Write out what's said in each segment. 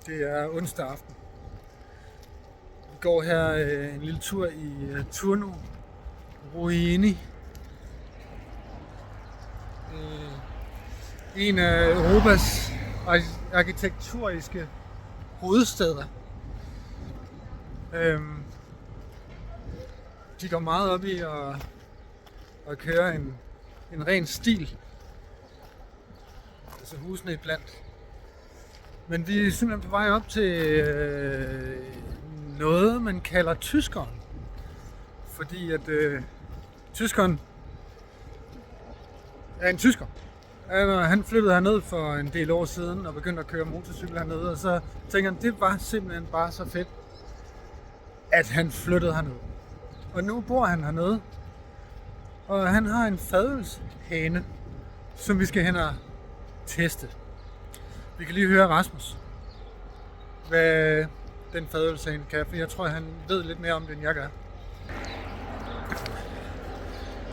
Det er onsdag aften. Vi går her en lille tur i Turnu Ruini. En af Europas arkitekturiske hovedstæder. De går meget op i at køre en ren stil. Altså husene iblandt. Men vi er simpelthen på vej op til noget, man kalder tyskeren. Fordi at tyskeren er en tysker. Han flyttede herned for en del år siden og begyndte at køre motorcykel hernede. Og så tænker han, det var simpelthen bare så fedt, at han flyttede herned. Og nu bor han hernede. Og han har en fadølshane, som vi skal hen og teste. Vi kan lige høre Rasmus, hvad den fadølshane kan, for jeg tror, han ved lidt mere om det, end jeg gør.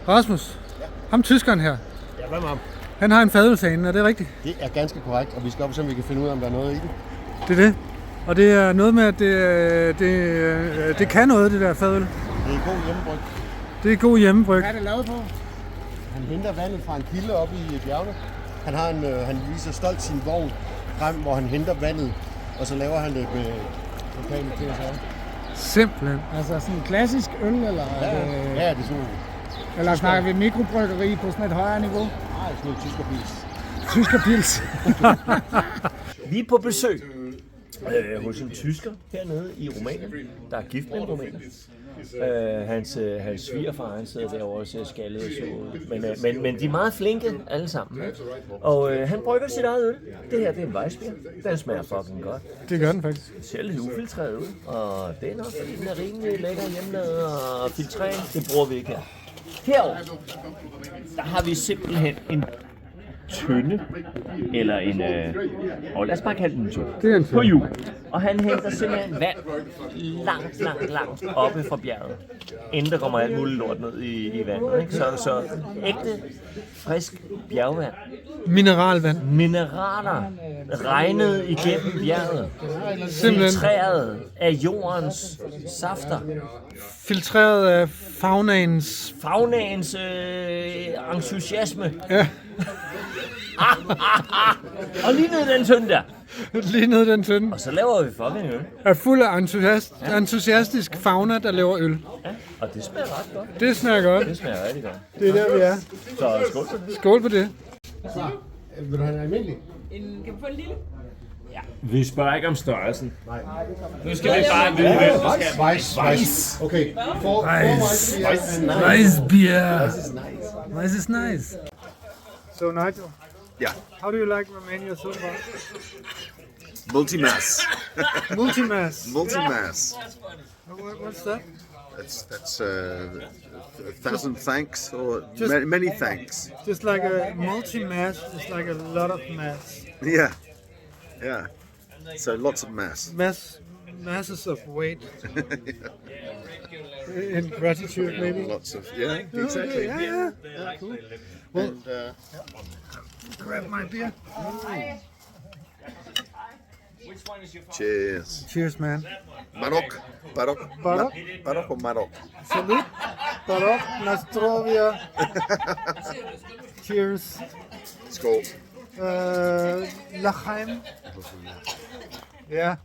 Rasmus, ja. Ham tyskeren her. Ja, hvad med ham? Han har en fadølshane, er det rigtigt? Det er ganske korrekt, og vi skal op og se, om vi kan finde ud af, om der er noget i den. Det er det. Og det er noget med, at det kan noget, det der fadøl. Det er god hjemmebryg. Det er god hjemmebryg. Hvad er det lavet på? Han henter vandet fra en kilde oppe i bjergene. Han viser stolt sin vogn frem, hvor han henter vandet, og så laver han det med lokale ting og sager. Simpelthen. Altså sådan en klassisk øl, eller? Ja, det er sådan. Eller snakker vi mikrobryggeri på sådan et højere niveau? Nej, sådan noget tyskerpils. Tyskerpils. Vi er på besøg hos en tysker hernede i Rumænien, der er gift med en rumæner. Hans svigerfar, han sidder derovre og ser skaldet og så ud. Men de er meget flinke alle sammen. Og han brygger sit eget øl. Det her, det er en Weissbier. Den smager fucking godt. Det gør den faktisk. Det ser lidt ufiltreret ud, og det er nok, fordi den er rimelig lækker hjemmelavet og filtrering. Det bruger vi ikke her. Herovre, der har vi simpelthen en tønde, eller en, lad os bare kalde den en tønde, Det er en tønde. på hjul. Og han henter simpelthen vand langt oppe fra bjerget, inden der kommer alt muligt lort ned i vandet. Ikke? Så ægte, frisk bjergvand. Mineralvand. Mineraler regnet igennem bjerget. Simpelthen. Filtreret af jordens safter. Filtreret af faunaens. Faunaens entusiasme. Ja, Og lige ned i den tønde der. lige ned i den tønde. Og så laver vi fucking øl. Er fuld af entusiastisk fauna, der laver øl. Ja, og det smager ret godt. Det smager godt. Det smager rigtig godt. Det er der, vi er. Så skål for det. Skål på det. Vil du have en almindelig? Kan vi få en lille? Vi spørger ikke om størrelsen. Nej. Nu skal vi bare vide, hvem der skal. Weiss. Okay. Four Weissbier. Weissbier. This is nice. This is nice. So Nigel, Yeah, how do you like Romania so far? multi-mass. Multimass. Multi-mass. What's that? That's a thousand thanks or Just- many thanks. Just like a multi-mass, it's like a lot of mass. Yeah, yeah. So lots of mass. Masses of weight. In gratitude, maybe. Lots of exactly. Yeah. Cool. Well, And, grab my beer. cheers. Cheers, man. Marok. Barok? Barok or Marok? Salute. Barok. Nastrovia. Cheers. Skål. Lachaim. Ja.